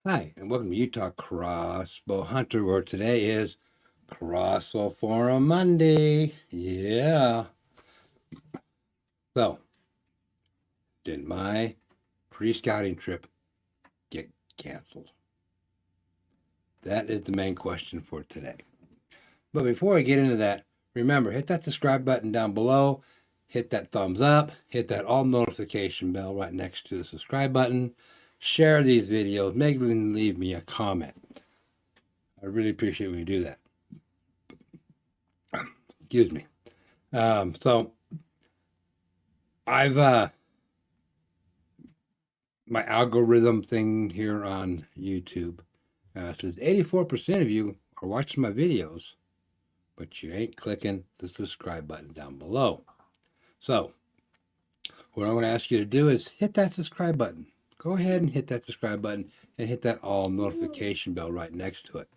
Hi, and welcome to Utah Crossbow Hunter, where today is Crossbow Forum Monday. Yeah. So, did my pre-scouting trip get canceled? That is the main question for today. But before I get into that, remember, hit that subscribe button down below, hit that thumbs up, hit that all notification bell right next to the subscribe button, share these videos, maybe leave me a comment. I really appreciate when you do that. Excuse me. So I've my algorithm thing here on YouTube says 84% of you are watching my videos, but you ain't clicking the subscribe button down below. So what I'm going to ask you to do is hit that subscribe button. Go ahead and hit that subscribe button and hit that all notification bell right next to it.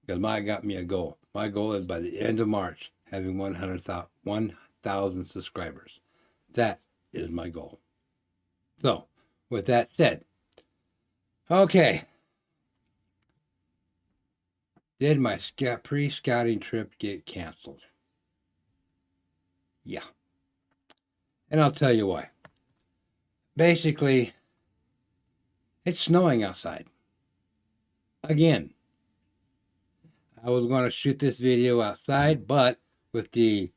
Because I got me a goal. My goal is by the end of March having 1,000 subscribers. That is my goal. So with that said, okay. Did my pre-scouting trip get canceled? Yeah. And I'll tell you why. Basically, it's snowing outside. Again. I was going to shoot this video outside, but with the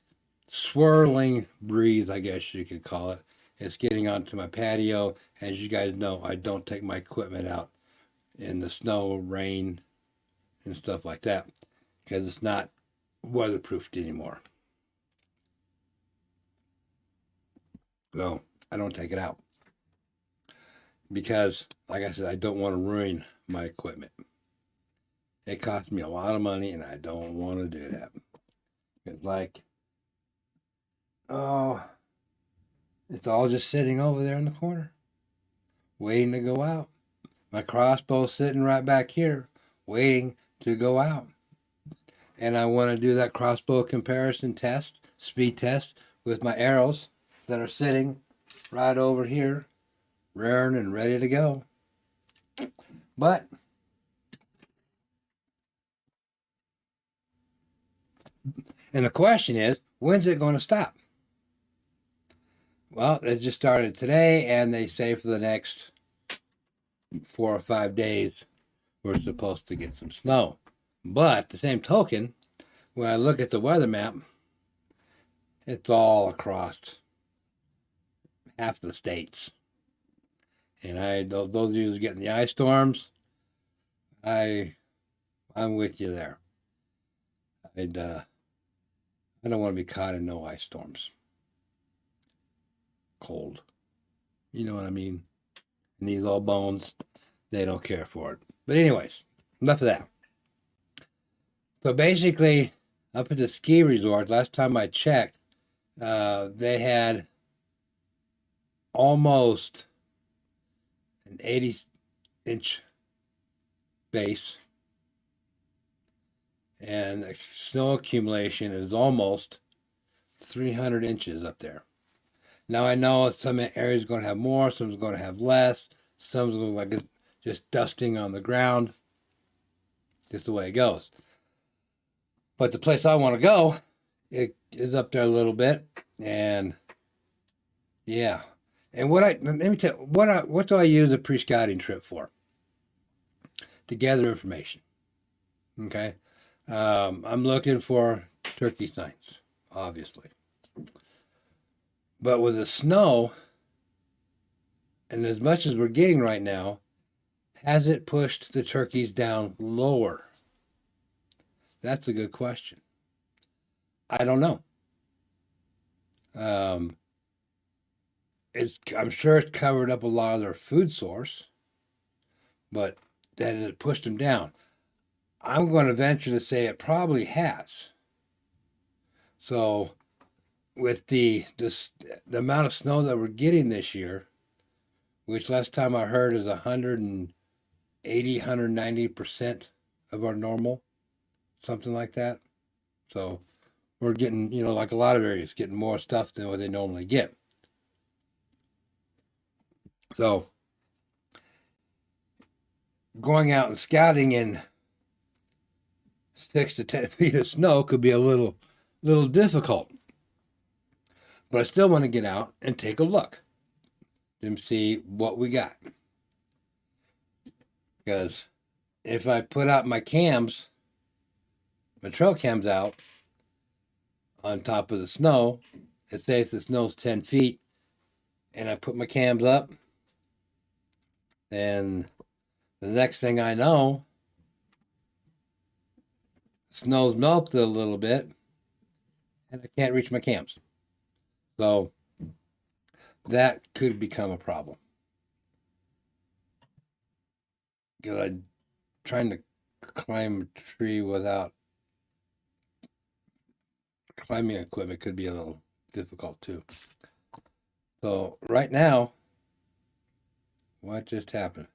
swirling breeze, I guess you could call it, it's getting onto my patio. As you guys know, I don't take my equipment out in the snow, rain, and stuff like that because it's not weatherproofed anymore. So I don't take it out because, like I said, I don't want to ruin my equipment. It costs me a lot of money, and I don't want to do that. It's like, oh, it's all just sitting over there in the corner, waiting to go out. My crossbow's sitting right back here, waiting to go out. And I want to do that crossbow comparison test, speed test, with my arrows that are sitting right over here, raring and ready to go. But and the question is, when's it going to stop? Well, it just started today, and they say for the next 4 or 5 days we're supposed to get some snow. But the same token, when I look at the weather map, it's all across half the states. And those of you who's getting the ice storms, I'm with you there. I don't want to be caught in no ice storms. Cold, you know what I mean. And these old bones, they don't care for it. But anyways, enough of that. So basically, up at the ski resort, last time I checked, they had almost an 80-inch base, and the snow accumulation is almost 300 inches up there. Now I know some areas are going to have more, some's going to have less, some's going to like it's just dusting on the ground. Just the way it goes. But the place I want to go, it is up there a little bit, and yeah. And let me tell you, what do I use a pre-scouting trip for? To gather information. Okay, I'm looking for turkey signs, obviously. But with the snow, and as much as we're getting right now, has it pushed the turkeys down lower? That's a good question. I don't know. I'm sure it's covered up a lot of their food source, but then it pushed them down. I'm going to venture to say it probably has. So, with the amount of snow that we're getting this year, which last time I heard is 180, 190% of our normal, something like that. So we're getting, like a lot of areas, getting more stuff than what they normally get. So going out and scouting in 6 to 10 feet of snow could be a little difficult. But I still want to get out and take a look and see what we got. Because if I put out my cams, my trail cams out on top of the snow, it says the snow's 10 feet, and I put my cams up, and the next thing I know, snow's melted a little bit, and I can't reach my cams. So that could become a problem. Because I'm trying to climb a tree without climbing equipment could be a little difficult too. So right now, what just happened?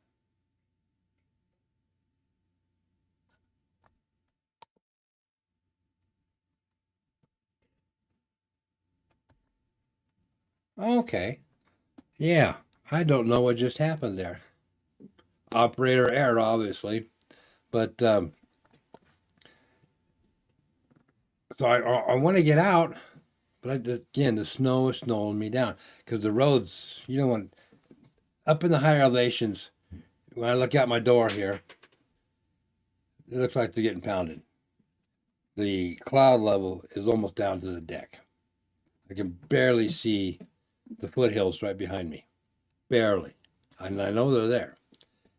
Okay. Yeah, I don't know what just happened there. Operator error, obviously. But so I want to get out, but again, the snow is snowing me down because the roads, you know, when up in the higher elevations, when I look out my door here, it looks like they're getting pounded. The cloud level is almost down to the deck. I can barely see the foothills right behind me. Barely. And I know they're there.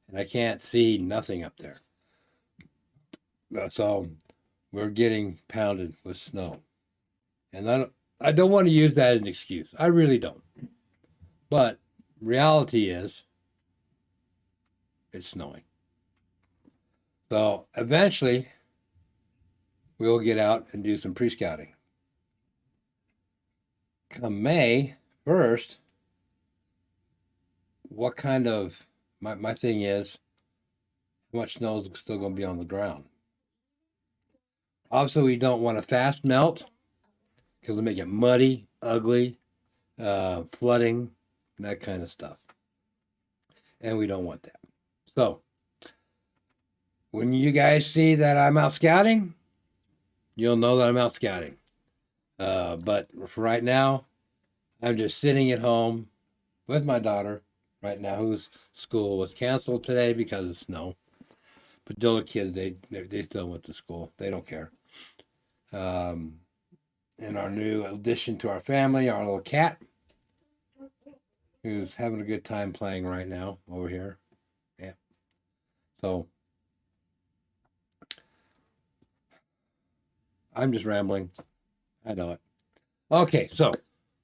And I can't see nothing up there. So we're getting pounded with snow. And I don't want to use that as an excuse. I really don't. But reality is it's snowing. So eventually we'll get out and do some pre-scouting. Come May 1st, what kind of my thing is how much snow is still going to be on the ground. Obviously, we don't want a fast melt because it'll make it muddy, ugly, flooding, that kind of stuff. And we don't want that. So, when you guys see that I'm out scouting, you'll know that I'm out scouting. But for right now, I'm just sitting at home with my daughter right now, whose school was canceled today because of snow. But the other kids, they still went to school. They don't care. And our new addition to our family, our little cat, who's having a good time playing right now over here. Yeah. So I'm just rambling. I know it. Okay, so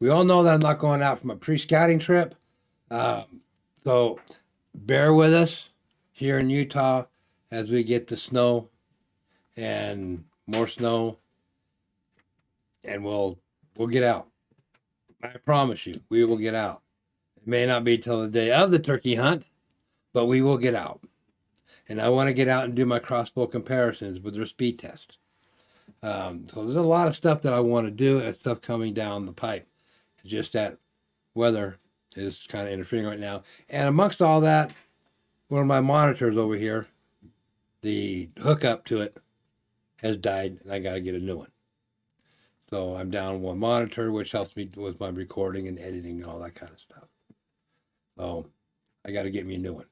we all know that I'm not going out for my pre-scouting trip. So bear with us here in Utah as we get the snow and more snow, and we'll get out. I promise you, we will get out. It may not be till the day of the turkey hunt, but we will get out. And I want to get out and do my crossbow comparisons with their speed test. So there's a lot of stuff that I want to do and stuff coming down the pipe. It's just that weather is kind of interfering right now. And amongst all that, one of my monitors over here, the hookup to it has died, and I got to get a new one. So I'm down one monitor, which helps me with my recording and editing and all that kind of stuff. So I got to get me a new one.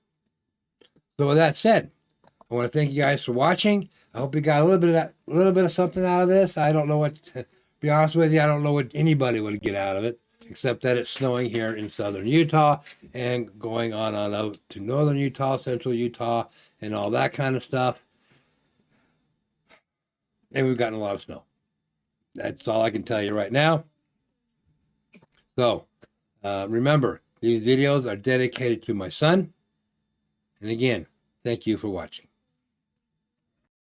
So with that said, I want to thank you guys for watching. I hope you got a little bit of something out of this. I don't know what, to be honest with you, I don't know what anybody would get out of it, except that it's snowing here in southern Utah and going on out to northern Utah, central Utah, and all that kind of stuff. And we've gotten a lot of snow. That's all I can tell you right now. So remember, these videos are dedicated to my son. And again, thank you for watching.